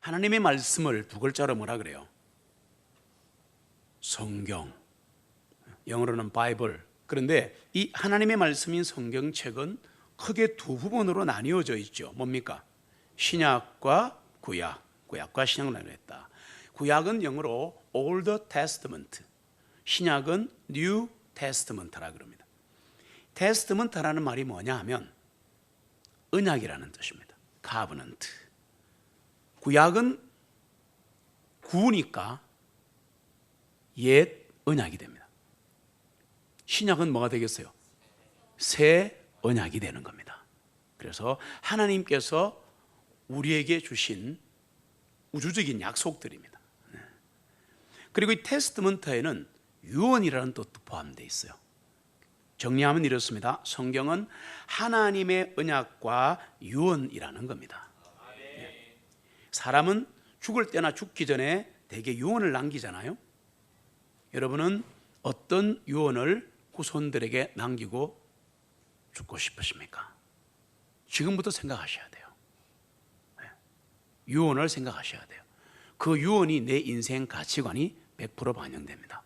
하나님의 말씀을 두 글자로 뭐라 그래요? 성경, 영어로는 바이블. 그런데 이 하나님의 말씀인 성경책은 크게 두 부분으로 나뉘어져 있죠. 뭡니까? 신약과 구약, 구약과 신약을 나누었다. 구약은 영어로 Old Testament, 신약은 New Testament라 그럽니다. Testament라는 말이 뭐냐 하면 언약이라는 뜻입니다. Covenant. 구약은 구니까 옛 언약이 됩니다. 신약은 뭐가 되겠어요? 새 언약이 되는 겁니다. 그래서 하나님께서 우리에게 주신 우주적인 약속들입니다. 그리고 이 테스트먼트에는 유언이라는 뜻도 포함되어 있어요. 정리하면 이렇습니다. 성경은 하나님의 언약과 유언이라는 겁니다. 사람은 죽을 때나 죽기 전에 대개 유언을 남기잖아요. 여러분은 어떤 유언을 후손들에게 남기고 죽고 싶으십니까? 지금부터 생각하셔야 돼요. 유언을 생각하셔야 돼요. 그 유언이 내 인생 가치관이 100% 반영됩니다.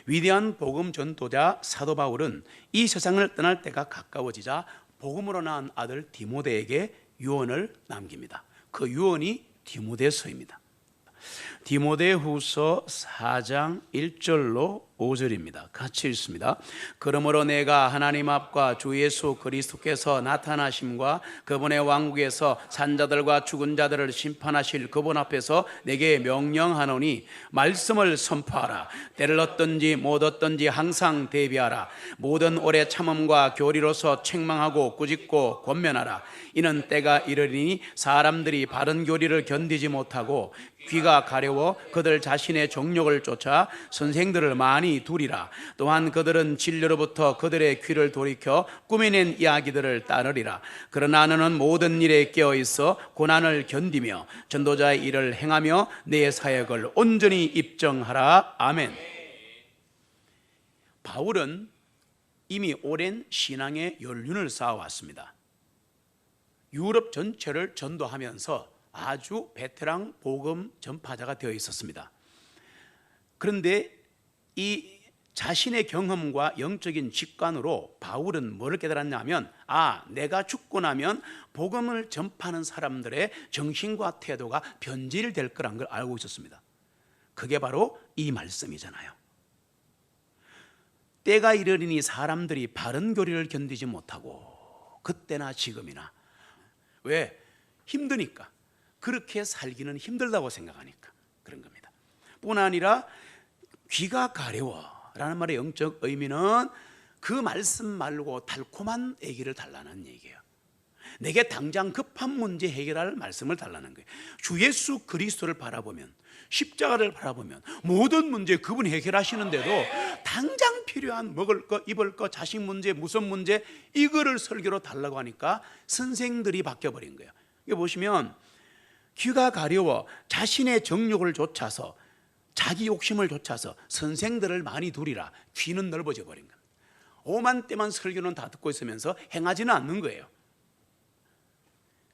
위대한 복음 전도자 사도 바울은 이 세상을 떠날 때가 가까워지자 복음으로 낳은 아들 디모데에게 유언을 남깁니다. 그 유언이 디모데서입니다. 디모데후서 4장 1절로 5절입니다. 같이 읽습니다. 그러므로 내가 하나님 앞과 주 예수 그리스도께서 나타나심과 그분의 왕국에서 산자들과 죽은 자들을 심판하실 그분 앞에서 내게 명령하노니 말씀을 선포하라. 때를 얻든지 못 얻든지 항상 대비하라. 모든 오래 참음과 교리로서 책망하고 꾸짖고 권면하라. 이는 때가 이르리니 사람들이 바른 교리를 견디지 못하고 귀가 가려워 그들 자신의 정욕을 쫓아 선생들을 많이 두리라. 또한 그들은 진리로부터 그들의 귀를 돌이켜 꾸며낸 이야기들을 따르리라. 그러나 너는 모든 일에 깨어있어 고난을 견디며 전도자의 일을 행하며 내 사역을 온전히 입증하라. 아멘. 바울은 이미 오랜 신앙의 연륜을 쌓아왔습니다. 유럽 전체를 전도하면서 아주 베테랑 복음 전파자가 되어 있었습니다. 그런데 이 자신의 경험과 영적인 직관으로 바울은 뭐를 깨달았냐면 내가 죽고 나면 복음을 전파하는 사람들의 정신과 태도가 변질될 거란 걸 알고 있었습니다. 그게 바로 이 말씀이잖아요. 때가 이르리니 사람들이 바른 교리를 견디지 못하고, 그때나 지금이나. 왜? 힘드니까. 그렇게 살기는 힘들다고 생각하니까 그런 겁니다. 뿐 아니라 귀가 가려워라는 말의 영적 의미는 그 말씀 말고 달콤한 얘기를 달라는 얘기예요. 내게 당장 급한 문제 해결할 말씀을 달라는 거예요. 주 예수 그리스도를 바라보면, 십자가를 바라보면 모든 문제 그분이 해결하시는데도 당장 필요한 먹을 거, 입을 거, 자식 문제, 무슨 문제, 이거를 설교로 달라고 하니까 선생들이 바뀌어버린 거예요. 이거 보시면 귀가 가려워 자신의 정욕을 좇아서, 자기 욕심을 좇아서 선생들을 많이 두리라. 귀는 넓어져 버린 겁니다. 오만 때만 설교는 다 듣고 있으면서 행하지는 않는 거예요.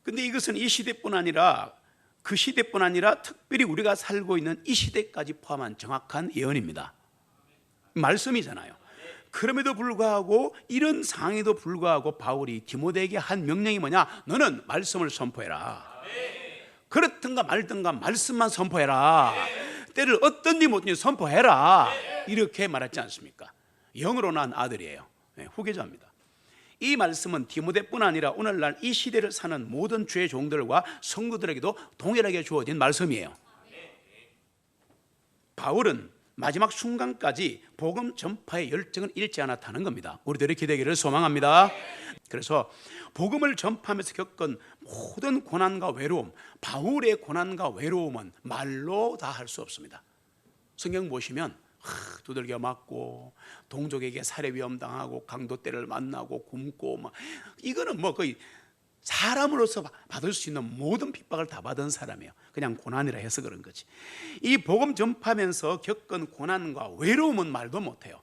근데 이것은 이 시대뿐 아니라 그 시대뿐 아니라 특별히 우리가 살고 있는 이 시대까지 포함한 정확한 예언입니다. 말씀이잖아요. 그럼에도 불구하고, 이런 상황에도 불구하고 바울이 디모데에게 한 명령이 뭐냐? 너는 말씀을 선포해라. 그렇든가 말든가 말씀만 선포해라. 때를 얻든지 못든지 선포해라. 이렇게 말했지 않습니까? 영으로 난 아들이에요. 후계자입니다. 이 말씀은 디모데뿐 아니라 오늘날 이 시대를 사는 모든 주의 종들과 성도들에게도 동일하게 주어진 말씀이에요. 바울은 마지막 순간까지 복음 전파의 열정을 잃지 않았다는 겁니다. 우리들의 기대기를 소망합니다. 그래서 복음을 전파하면서 겪은 모든 고난과 외로움, 바울의 고난과 외로움은 말로 다 할 수 없습니다. 성경 보시면 두들겨 맞고, 동족에게 살해 위험 당하고, 강도떼를 만나고, 굶고, 이거는 거의 사람으로서 받을 수 있는 모든 핍박을 다 받은 사람이에요. 그냥 고난이라 해서 그런 거지. 이 복음 전파하면서 겪은 고난과 외로움은 말도 못해요.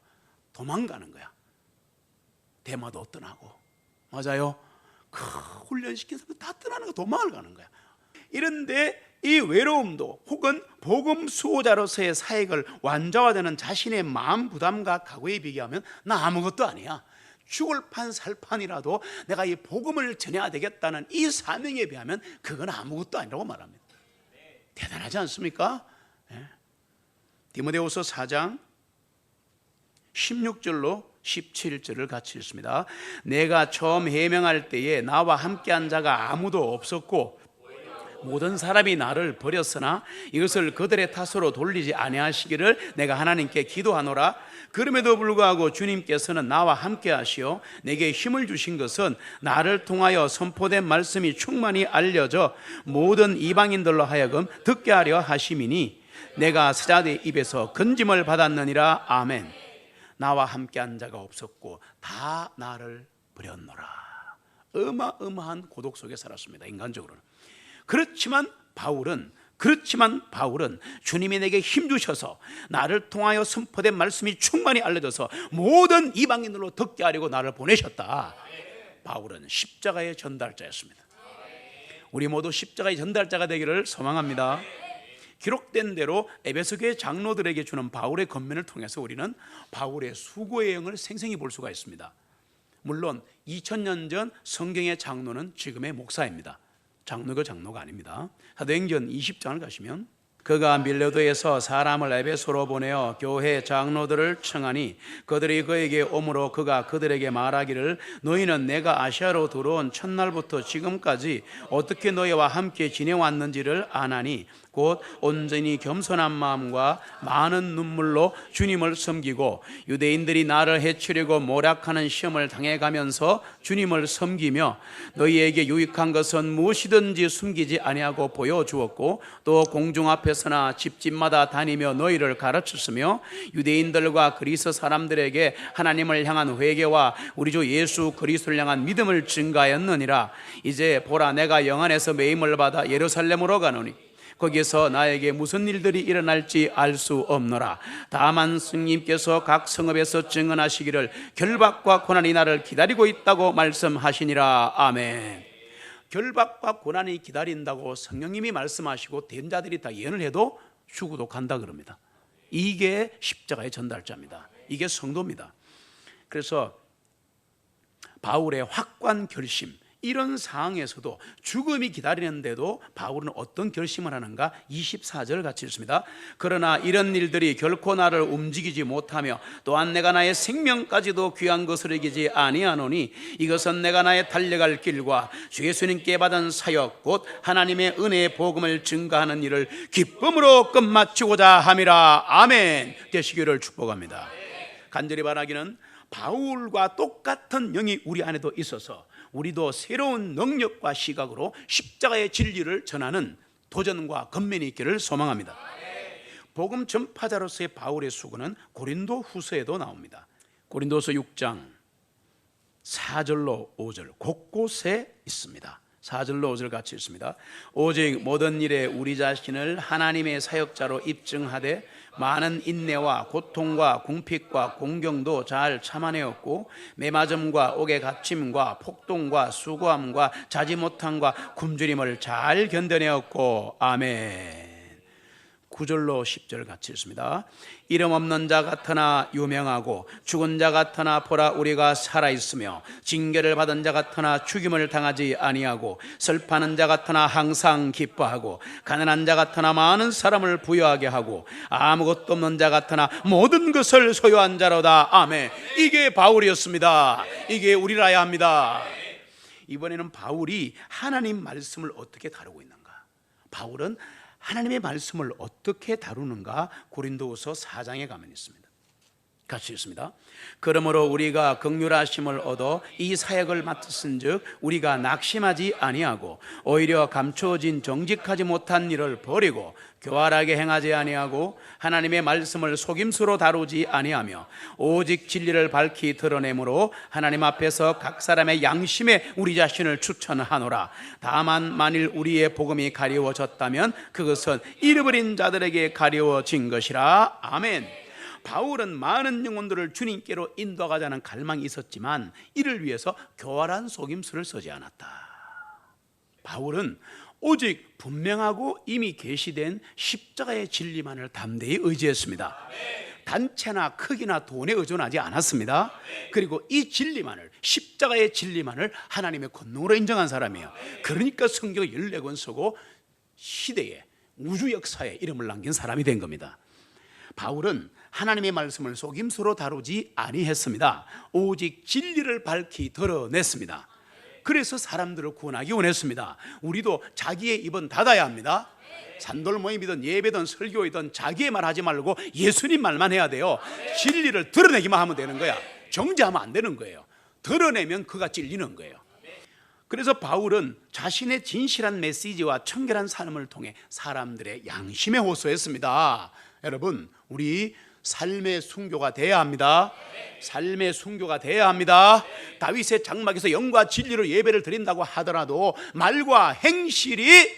도망가는 거야. 대마도 떠나고. 맞아요. 훈련시킨 사람 다 떠나는 거, 도망을 가는 거야. 이런데 이 외로움도 혹은 복음 수호자로서의 사역을 완전화되는 자신의 마음 부담과 각오에 비교하면 나 아무것도 아니야. 죽을 판 살판이라도 내가 이 복음을 전해야 되겠다는 이 사명에 비하면 그건 아무것도 아니라고 말합니다. 대단하지 않습니까? 디모데후서 4장 16절로 17절을 같이 읽습니다. 내가 처음 해명할 때에 나와 함께한 자가 아무도 없었고 모든 사람이 나를 버렸으나 이것을 그들의 탓으로 돌리지 아니하시기를 내가 하나님께 기도하노라. 그럼에도 불구하고 주님께서는 나와 함께 하시어 내게 힘을 주신 것은 나를 통하여 선포된 말씀이 충만히 알려져 모든 이방인들로 하여금 듣게 하려 하심이니 내가 스자의 입에서 건짐을 받았느니라. 아멘. 나와 함께한 자가 없었고 다 나를 버렸노라. 어마어마한 고독 속에 살았습니다. 인간적으로는. 그렇지만 바울은 주님이 내게 힘 주셔서 나를 통하여 선포된 말씀이 충만히 알려져서 모든 이방인들로 듣게 하려고 나를 보내셨다. 바울은 십자가의 전달자였습니다. 우리 모두 십자가의 전달자가 되기를 소망합니다. 기록된 대로 에베소 교회 장로들에게 주는 바울의 권면을 통해서 우리는 바울의 수고의 영을 생생히 볼 수가 있습니다. 물론 2000년 전 성경의 장로는 지금의 목사입니다. 장로가 아닙니다. 사도행전 20장을 가시면 그가 밀레도에서 사람을 에베소로 보내어 교회 장로들을 청하니 그들이 그에게 오므로 그가 그들에게 말하기를 너희는 내가 아시아로 들어온 첫날부터 지금까지 어떻게 너희와 함께 지내왔는지를 아나니 곧 온전히 겸손한 마음과 많은 눈물로 주님을 섬기고 유대인들이 나를 해치려고 모략하는 시험을 당해가면서 주님을 섬기며 너희에게 유익한 것은 무엇이든지 숨기지 아니하고 보여주었고 또 공중 앞에서나 집집마다 다니며 너희를 가르쳤으며 유대인들과 그리스 사람들에게 하나님을 향한 회개와 우리 주 예수 그리스도를 향한 믿음을 증가하였느니라. 이제 보라 내가 영 안에서 매임을 받아 예루살렘으로 가노니 거기서 나에게 무슨 일들이 일어날지 알 수 없노라. 다만 스님께서 각 성읍에서 증언하시기를 결박과 고난이 나를 기다리고 있다고 말씀하시니라. 아멘. 결박과 고난이 기다린다고 성령님이 말씀하시고 대언자들이 다 예언을 해도 죽어도 간다 그럽니다. 이게 십자가의 전달자입니다. 이게 성도입니다. 그래서 바울의 확고한 결심, 이런 상황에서도 죽음이 기다리는데도 바울은 어떤 결심을 하는가? 24절 같이 읽습니다. 그러나 이런 일들이 결코 나를 움직이지 못하며 또한 내가 나의 생명까지도 귀한 것을 여기지 아니하노니 이것은 내가 나의 달려갈 길과 주 예수님께 받은 사역 곧 하나님의 은혜의 복음을 증가하는 일을 기쁨으로 끝마치고자 함이라. 아멘. 되시기를 축복합니다. 간절히 바라기는 바울과 똑같은 영이 우리 안에도 있어서 우리도 새로운 능력과 시각으로 십자가의 진리를 전하는 도전과 권면이 있기를 소망합니다. 복음 전파자로서의 바울의 수고는 고린도 후서에도 나옵니다. 고린도서 6장 4절로 5절 곳곳에 있습니다. 4절로 5절 같이 읽습니다. 오직 모든 일에 우리 자신을 하나님의 사역자로 입증하되 많은 인내와 고통과 궁핍과 공경도 잘 참아내었고 매맞음과 옥에 갇힘과 폭동과 수고함과 자지 못함과 굶주림을 잘 견뎌내었고 아멘. 9절로 10절 같이 읽습니다. 이름 없는 자 같으나 유명하고 죽은 자 같으나 보라 우리가 살아있으며 징계를 받은 자 같으나 죽임을 당하지 아니하고 슬퍼하는 자 같으나 항상 기뻐하고 가난한 자 같으나 많은 사람을 부유하게 하고 아무것도 없는 자 같으나 모든 것을 소유한 자로다. 아멘. 이게 바울이었습니다. 이게 우리라야 합니다. 이번에는 바울이 하나님 말씀을 어떻게 다루고 있는가? 바울은 하나님의 말씀을 어떻게 다루는가? 고린도후서 4장에 가면 있습니다. 같이 읽습니다. 그러므로 우리가 긍휼하심을 얻어 이 사역을 맡았은즉 우리가 낙심하지 아니하고 오히려 감추어진 정직하지 못한 일을 버리고 교활하게 행하지 아니하고 하나님의 말씀을 속임수로 다루지 아니하며 오직 진리를 밝히 드러내므로 하나님 앞에서 각 사람의 양심에 우리 자신을 추천하노라. 다만 만일 우리의 복음이 가리워졌다면 그것은 잃어버린 자들에게 가리워진 것이라. 아멘. 바울은 많은 영혼들을 주님께로 인도하자는 갈망이 있었지만 이를 위해서 교활한 속임수를 쓰지 않았다. 바울은 오직 분명하고 이미 계시된 십자가의 진리만을 담대히 의지했습니다. 단체나 크기나 돈에 의존하지 않았습니다. 그리고 이 진리만을, 십자가의 진리만을 하나님의 권능으로 인정한 사람이에요. 그러니까 성경 14권 쓰고 시대에, 우주 역사에 이름을 남긴 사람이 된 겁니다. 바울은 하나님의 말씀을 속임수로 다루지 아니했습니다. 오직 진리를 밝히 드러냈습니다. 그래서 사람들을 구원하기 원했습니다. 우리도 자기의 입은 닫아야 합니다. 산돌 모임이든 예배든 설교이든 자기의 말 하지 말고 예수님 말만 해야 돼요. 진리를 드러내기만 하면 되는 거야. 정죄하면 안 되는 거예요. 드러내면 그가 찔리는 거예요. 그래서 바울은 자신의 진실한 메시지와 청결한 삶을 통해 사람들의 양심에 호소했습니다. 여러분, 우리 삶의 순교가 돼야 합니다. 삶의 순교가 돼야 합니다. 다윗의 장막에서 영과 진리로 예배를 드린다고 하더라도 말과 행실이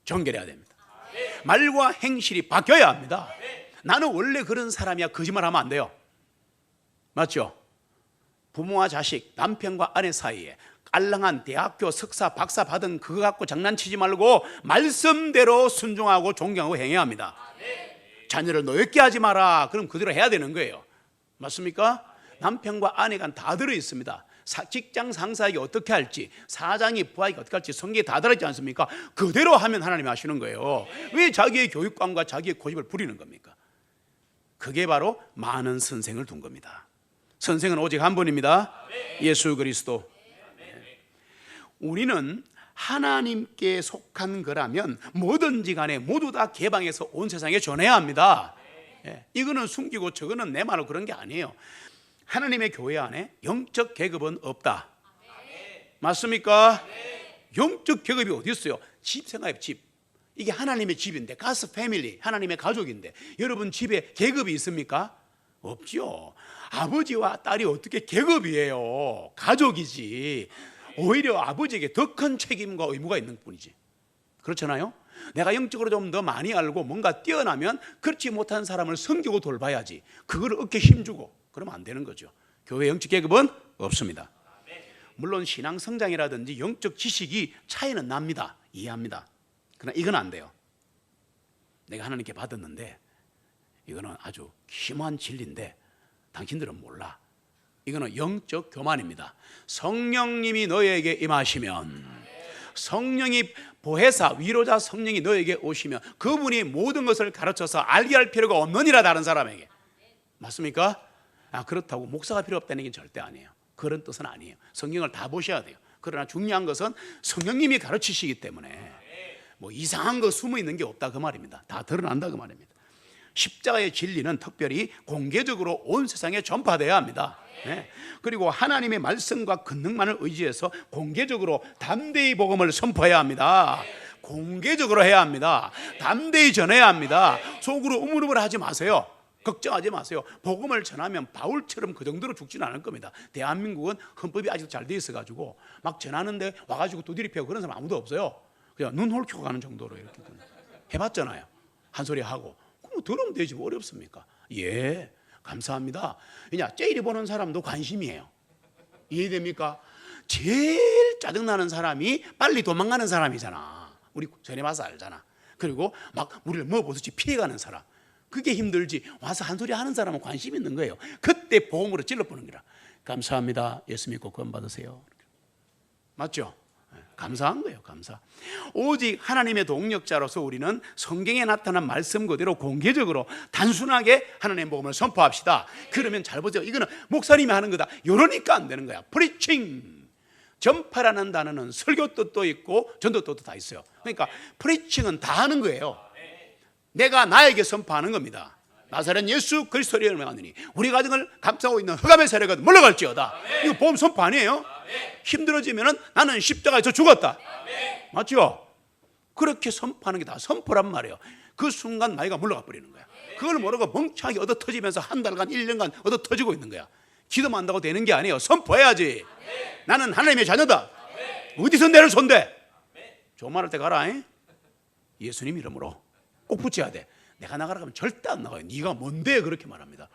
정결해야 됩니다. 말과 행실이 바뀌어야 합니다. 나는 원래 그런 사람이야, 거짓말하면 안 돼요. 맞죠? 부모와 자식, 남편과 아내 사이에 알랑한 대학교 석사, 박사 받은 그거 갖고 장난치지 말고 말씀대로 순종하고 존경하고 행해야 합니다. 자녀를 노엽게 하지 마라. 그럼 그대로 해야 되는 거예요. 맞습니까? 남편과 아내가 다 들어 있습니다. 직장 상사에게 어떻게 할지, 사장이 부하에게 어떻게 할지 성경에 다 들어있지 않습니까? 그대로 하면 하나님이 하시는 거예요. 왜 자기의 교육관과 자기의 고집을 부리는 겁니까? 그게 바로 많은 선생을 둔 겁니다. 선생은 오직 한 분입니다. 예수 그리스도. 우리는 하나님께 속한 거라면 뭐든지 간에 모두 다 개방해서 온 세상에 전해야 합니다. 이거는 숨기고 저거는 내 말로 그런 게 아니에요. 하나님의 교회 안에 영적 계급은 없다. 맞습니까? 영적 계급이 어디 있어요? 집 생각해요. 집. 이게 하나님의 집인데, 가스 패밀리, 하나님의 가족인데 여러분 집에 계급이 있습니까? 없죠. 아버지와 딸이 어떻게 계급이에요? 가족이지. 오히려 아버지에게 더 큰 책임과 의무가 있는 뿐이지. 그렇잖아요? 내가 영적으로 좀 더 많이 알고 뭔가 뛰어나면 그렇지 못한 사람을 섬기고 돌봐야지. 그거를 어깨 힘주고 그러면 안 되는 거죠. 교회 영적 계급은 없습니다. 물론 신앙 성장이라든지 영적 지식이 차이는 납니다. 이해합니다. 그러나 이건 안 돼요. 내가 하나님께 받았는데 이거는 아주 심한 진리인데 당신들은 몰라. 이거는 영적 교만입니다. 성령님이 너에게 임하시면, 성령이 보혜사, 위로자 성령이 너에게 오시면 그분이 모든 것을 가르쳐서 알게 할 필요가 없느니라. 다른 사람에게. 맞습니까? 그렇다고 목사가 필요 없다는 게 절대 아니에요. 그런 뜻은 아니에요. 성경을 다 보셔야 돼요. 그러나 중요한 것은 성령님이 가르치시기 때문에 뭐 이상한 거 숨어 있는 게 없다 그 말입니다. 다 드러난다 그 말입니다. 십자가의 진리는 특별히 공개적으로 온 세상에 전파되어야 합니다. 그리고 하나님의 말씀과 권능만을 의지해서 공개적으로 담대히 복음을 선포해야 합니다. 공개적으로 해야 합니다. 담대히 전해야 합니다. 속으로 우물우물 하지 마세요. 걱정하지 마세요. 복음을 전하면 바울처럼 그 정도로 죽지는 않을 겁니다. 대한민국은 헌법이 아직도 잘 돼 있어가지고 막 전하는데 와가지고 두드리 패고 그런 사람 아무도 없어요. 그냥 눈 홀키고 가는 정도로 이렇게 해봤잖아요. 한 소리 하고. 그럼 들으면 되지 뭐 어렵습니까? 예, 감사합니다. 그냥 째리 보는 사람도 관심이에요. 이해됩니까? 제일 짜증나는 사람이 빨리 도망가는 사람이잖아. 우리 전에 봐서 알잖아. 그리고 막 우리를 먹어보듯이 피해가는 사람. 그게 힘들지 와서 한 소리 하는 사람은 관심 있는 거예요. 그때 복음으로 찔러보는 거라. 감사합니다. 예수 믿고 구원 받으세요. 맞죠? 감사한 거예요. 감사. 오직 하나님의 동력자로서 우리는 성경에 나타난 말씀 그대로 공개적으로 단순하게 하나님의 복음을 선포합시다. 그러면 잘 보세요. 이거는 목사님이 하는 거다. 이러니까 안 되는 거야. 프리칭. 전파라는 단어는 설교 뜻도 있고 전도 뜻도 다 있어요. 그러니까 프리칭은 다 하는 거예요. 내가 나에게 선포하는 겁니다. 나사렛 예수 그리스도를 이름으로 하느니 우리 가정을 감싸고 있는 흑암의 세력은 물러갈지어다. 이거 보험 선포 아니에요? 힘들어지면은 나는 십자가에서 죽었다. 맞죠? 그렇게 선포하는 게 다 선포란 말이에요. 그 순간 나이가 물러가 버리는 거야. 그걸 모르고 멍청하게 얻어 터지면서 한 달간 1년간 얻어 터지고 있는 거야. 기도만 한다고 되는 게 아니에요. 선포해야지. 나는 하나님의 자녀다. 어디서 내를 손대? 조말할 때 가라. 예수님 이름으로 꼭 붙여야 돼. 내가 나가라 하면 절대 안 나가요. 네가 뭔데 그렇게 말합니다.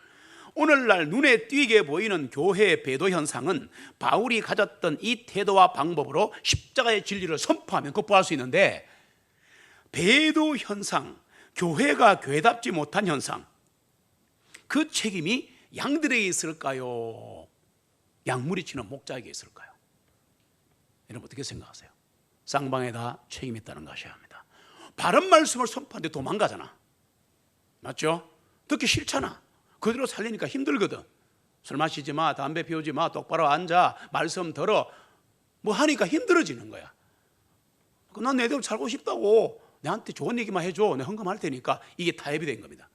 오늘날 눈에 띄게 보이는 교회의 배도 현상은 바울이 가졌던 이 태도와 방법으로 십자가의 진리를 선포하면 극복할 수 있는데, 배도 현상, 교회가 교회답지 못한 현상, 그 책임이 양들에게 있을까요? 양무리치는 목자에게 있을까요? 여러분 어떻게 생각하세요? 쌍방에다 책임이 있다는 것이야 합니다. 바른 말씀을 선포하는데 도망가잖아. 맞죠? 듣기 싫잖아. 그대로 살리니까 힘들거든. 술 마시지 마, 담배 피우지 마, 똑바로 앉아, 말씀 들어, 뭐 하니까 힘들어지는 거야. 난 내 대로 살고 싶다고, 내한테 좋은 얘기만 해줘, 내가 헌금할 테니까. 이게 타협이 된 겁니다.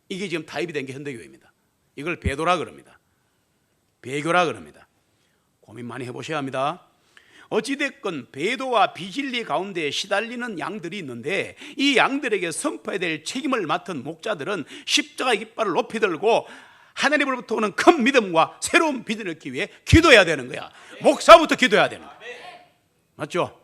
이게 지금 타협이 된 게 현대교회입니다. 이걸 배도라 그럽니다. 배교라 그럽니다. 고민 많이 해보셔야 합니다. 어찌됐건 배도와 비진리 가운데 시달리는 양들이 있는데, 이 양들에게 선포해야 될 책임을 맡은 목자들은 십자가의 깃발을 높이 들고 하나님으로부터 오는 큰 믿음과 새로운 비전을 얻기 위해 기도해야 되는 거야. 목사부터 기도해야 되는 거야. 맞죠?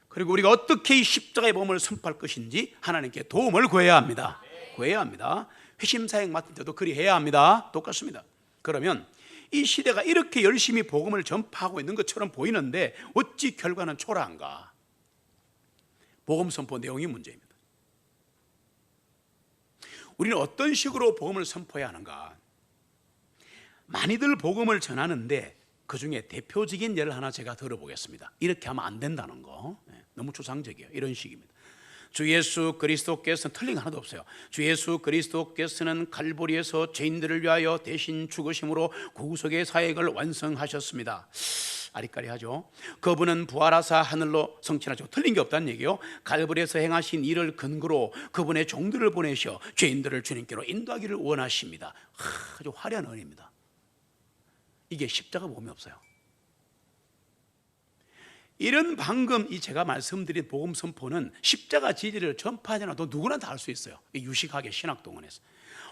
그리고 우리가 어떻게 이 십자가의 복음을 선포할 것인지 하나님께 도움을 구해야 합니다. 구해야 합니다. 회심사역 맡을 때도 그리해야 합니다. 똑같습니다. 그러면 이 시대가 이렇게 열심히 복음을 전파하고 있는 것처럼 보이는데 어찌 결과는 초라한가? 복음 선포 내용이 문제입니다. 우리는 어떤 식으로 복음을 선포해야 하는가? 많이들 복음을 전하는데 그 중에 대표적인 예를 하나 제가 들어보겠습니다. 이렇게 하면 안 된다는 거, 너무 추상적이에요. 이런 식입니다. 주 예수 그리스도께서는, 틀린 거 하나도 없어요. 주 예수 그리스도께서는 갈보리에서 죄인들을 위하여 대신 죽으심으로 구속의 사역을 완성하셨습니다. 아리까리하죠. 그분은 부활하사 하늘로 성취하죠. 틀린 게 없다는 얘기요. 갈보리에서 행하신 일을 근거로 그분의 종들을 보내셔 죄인들을 주님께로 인도하기를 원하십니다. 아주 화려한 언입니다. 이게 십자가 복음이 없어요. 이런 방금 이 제가 말씀드린 복음 선포는 십자가 진리를 전파하지 않아도 누구나 다 할 수 있어요. 유식하게 신학동원해서.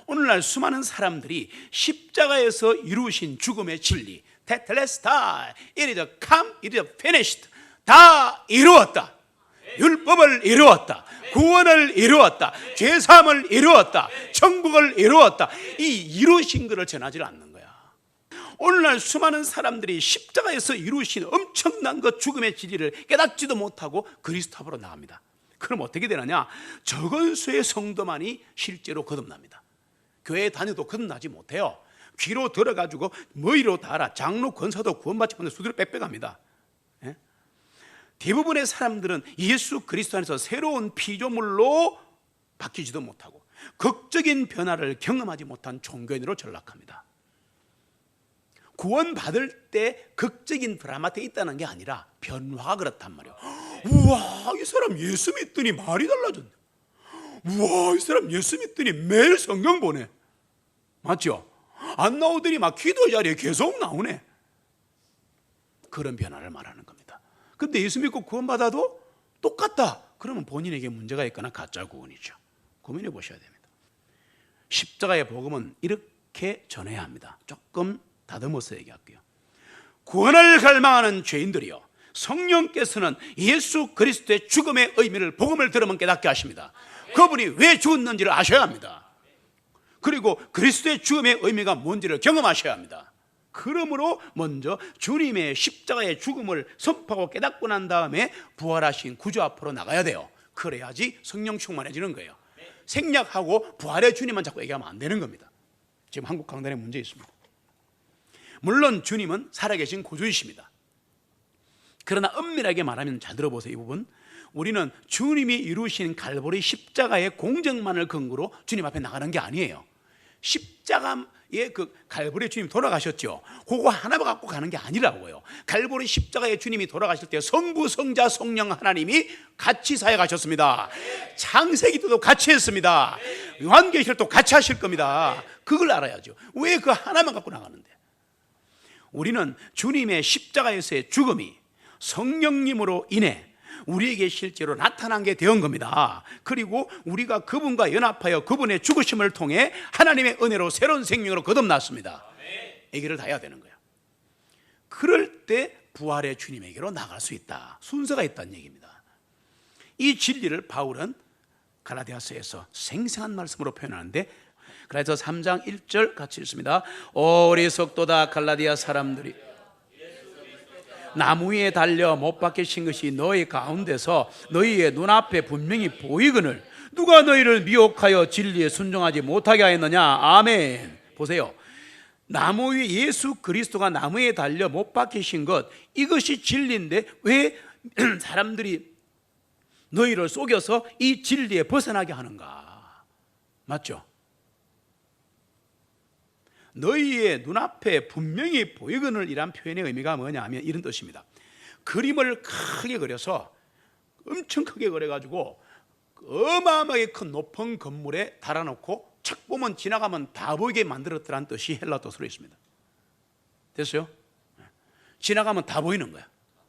오늘날 수많은 사람들이 십자가에서 이루신 죽음의 진리, 테텔레스타이, it is come, it is finished, 다 이루었다. 율법을 이루었다. 구원을 이루었다. 죄사함을 이루었다. 천국을 이루었다. 이 이루신 것을 전하지 않는 거야. 오늘날 수많은 사람들이 십자가에서 이루신 엄청난 그 죽음의 진리를 깨닫지도 못하고 그리스도 앞으로 나갑니다. 그럼 어떻게 되느냐? 적은 수의 성도만이 실제로 거듭납니다. 교회 다녀도 거듭나지 못해요. 귀로 들어가지고 머리로 달아 장로 권사도 구원받지 못해 수두룩 빽빽합니다. 예? 대부분의 사람들은 예수 그리스도 안에서 새로운 피조물로 바뀌지도 못하고 극적인 변화를 경험하지 못한 종교인으로 전락합니다. 구원받을 때 극적인 드라마에 있다는 게 아니라 변화가 그렇단 말이에요. 우와, 이 사람 예수 믿더니 말이 달라졌네. 우와, 이 사람 예수 믿더니 매일 성경 보네. 맞죠? 안 나오더니 막 기도 자리에 계속 나오네. 그런 변화를 말하는 겁니다. 근데 예수 믿고 구원받아도 똑같다. 그러면 본인에게 문제가 있거나 가짜 구원이죠. 고민해 보셔야 됩니다. 십자가의 복음은 이렇게 전해야 합니다. 조금 다듬어서 얘기할게요. 구원을 갈망하는 죄인들이요, 성령께서는 예수 그리스도의 죽음의 의미를 복음을 들으면 깨닫게 하십니다. 그분이 왜 죽었는지를 아셔야 합니다. 그리고 그리스도의 죽음의 의미가 뭔지를 경험하셔야 합니다. 그러므로 먼저 주님의 십자가의 죽음을 선포하고 깨닫고 난 다음에 부활하신 구주 앞으로 나가야 돼요. 그래야지 성령 충만해지는 거예요. 생략하고 부활의 주님만 자꾸 얘기하면 안 되는 겁니다. 지금 한국 강단에 문제 있습니다. 물론 주님은 살아계신 구주이십니다. 그러나 엄밀하게 말하면, 잘 들어보세요. 이 부분, 우리는 주님이 이루신 갈보리 십자가의 공정만을 근거로 주님 앞에 나가는 게 아니에요. 십자가의 그 갈보리 주님 돌아가셨죠. 그거 하나만 갖고 가는 게 아니라고요. 갈보리 십자가의 주님이 돌아가실 때 성부, 성자, 성령 하나님이 같이 사역하셨습니다. 창세기 때도 같이 했습니다. 요한계시록도 같이 하실 겁니다. 그걸 알아야죠. 왜 그 하나만 갖고 나가는데? 우리는 주님의 십자가에서의 죽음이 성령님으로 인해 우리에게 실제로 나타난 게 된 겁니다. 그리고 우리가 그분과 연합하여 그분의 죽으심을 통해 하나님의 은혜로 새로운 생명으로 거듭났습니다. 얘기를 다 해야 되는 거예요. 그럴 때 부활의 주님에게로 나갈 수 있다. 순서가 있다는 얘기입니다. 이 진리를 바울은 갈라디아서에서 생생한 말씀으로 표현하는데, 그래서 3장 1절 같이 읽습니다. 오 어리석도다 갈라디아 사람들이 나무 위에 달려 못 박히신 것이 너희 가운데서 너희의 눈앞에 분명히 보이거늘 누가 너희를 미혹하여 진리에 순종하지 못하게 하였느냐. 아멘. 보세요. 나무 위에 예수 그리스도가 나무에 달려 못 박히신 것, 이것이 진리인데 왜 사람들이 너희를 속여서 이 진리에 벗어나게 하는가? 맞죠? 너희의 눈앞에 분명히 보이거늘 이란 표현의 의미가 뭐냐 하면 이런 뜻입니다. 그림을 크게 그려서 엄청 크게 그려가지고 어마어마하게 큰 높은 건물에 달아놓고 착 보면 지나가면 다 보이게 만들었더란 뜻이 헬라 뜻으로 있습니다. 됐어요? 지나가면 다 보이는 거야.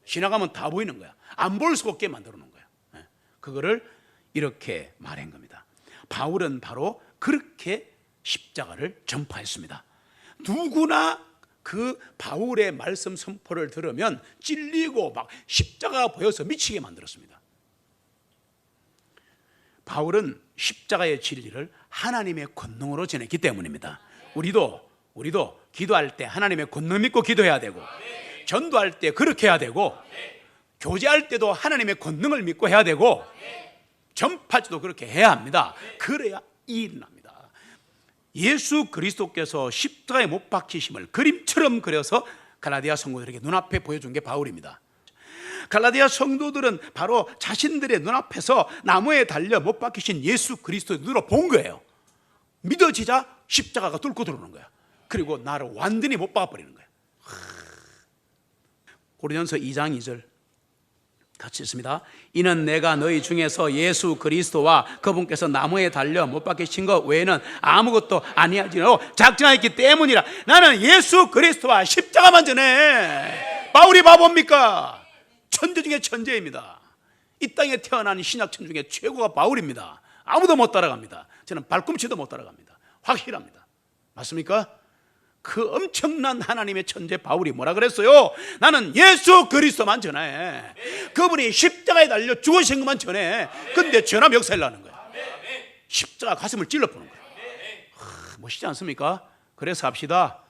지나가면 다 보이는 거야. 안 볼 수 없게 만들어 놓은 거야. 그거를 이렇게 말한 겁니다. 바울은 바로 그렇게 십자가를 전파했습니다. 누구나 그 바울의 말씀 선포를 들으면 찔리고 막 십자가가 보여서 미치게 만들었습니다. 바울은 십자가의 진리를 하나님의 권능으로 전했기 때문입니다. 우리도 기도할 때 하나님의 권능 믿고 기도해야 되고, 전도할 때 그렇게 해야 되고, 교제할 때도 하나님의 권능을 믿고 해야 되고, 전파지도 그렇게 해야 합니다. 그래야 일이 납니다. 예수 그리스도께서 십자가에 못 박히심을 그림처럼 그려서 갈라디아 성도들에게 눈앞에 보여준 게 바울입니다. 갈라디아 성도들은 바로 자신들의 눈앞에서 나무에 달려 못 박히신 예수 그리스도의 눈으로 본 거예요. 믿어지자 십자가가 뚫고 들어오는 거야. 그리고 나를 완전히 못 박아버리는 거야. 고린도전서 2장 2절 같이 있습니다. 이는 내가 너희 중에서 예수 그리스도와 그분께서 나무에 달려 못 박히신 것 외에는 아무것도 아니하지로 작정하였기 때문이라. 나는 예수 그리스도와 십자가만 전해. 바울이 바보입니까? 천재 중에 천재입니다. 이 땅에 태어난 신약천 중에 최고가 바울입니다. 아무도 못 따라갑니다. 저는 발꿈치도 못 따라갑니다. 확실합니다. 맞습니까? 그 엄청난 하나님의 천재 바울이 뭐라 그랬어요? 나는 예수 그리스도만 전해. 그분이 십자가에 달려 죽으신 것만 전해. 근데 전하면 역사하려는 거야. 십자가 가슴을 찔러보는 거야. 멋있지 않습니까? 그래서 합시다.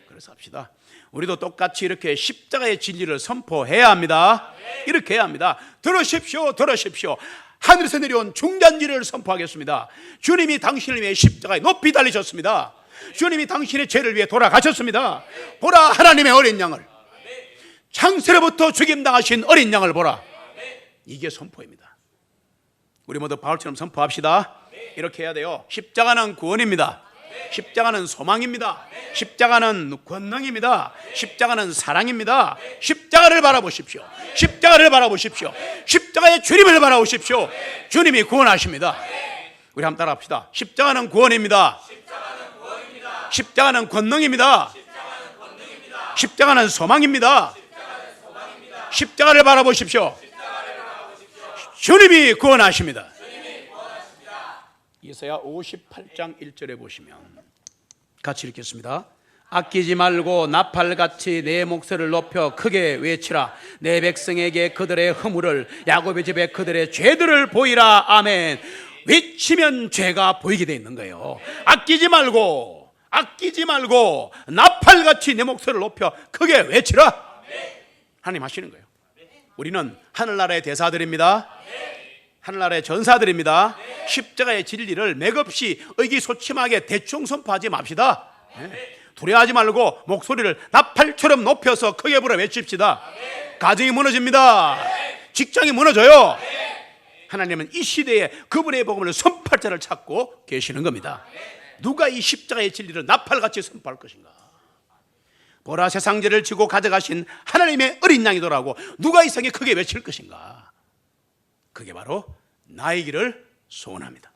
그래서 합시다. 우리도 똑같이 이렇게 십자가의 진리를 선포해야 합니다. 이렇게 해야 합니다. 들으십시오. 하늘에서 내려온 중단지를 선포하겠습니다. 주님이 당신을 위해 십자가에 높이 달리셨습니다. 주님이 당신의 죄를 위해 돌아가셨습니다. 보라, 하나님의 어린 양을, 창세로부터 죽임당하신 어린 양을 보라. 이게 선포입니다. 우리 모두 바울처럼 선포합시다. 이렇게 해야 돼요. 십자가는 구원입니다. 십자가는 소망입니다. 십자가는 권능입니다. 십자가는 사랑입니다. 십자가를 바라보십시오. 십자가를 바라보십시오. 십자가의 주님을 바라보십시오. 주님이 구원하십니다. 우리 한번 따라합시다. 십자가는 구원입니다. 십자가는 권능입니다. 십자가는 소망입니다. 십자가를 바라보십시오. 주님이 구원하십니다. 이사야 58장 1절에 보시면 같이 읽겠습니다. 아끼지 말고 나팔같이 내 목소리를 높여 크게 외치라. 내 백성에게 그들의 허물을, 야곱의 집에 그들의 죄들을 보이라. 아멘. 외치면 죄가 보이게 돼 있는 거예요. 아끼지 말고 나팔같이 내 목소리를 높여 크게 외치라. 하나님 하시는 거예요. 우리는 하늘나라의 대사들입니다. 하늘나라의 전사들입니다. 십자가의 진리를 맥없이 의기소침하게 대충 선포하지 맙시다. 두려워하지 말고 목소리를 나팔처럼 높여서 크게 불어 외칩시다. 가정이 무너집니다. 직장이 무너져요. 하나님은 이 시대에 그분의 복음을 선포할 자를 찾고 계시는 겁니다. 누가 이 십자가의 진리를 나팔같이 선포할 것인가? 보라, 세상 죄를 지고 가져가신 하나님의 어린 양이더라고. 누가 이 세상에 크게 외칠 것인가? 그게 바로 나이기를 소원합니다.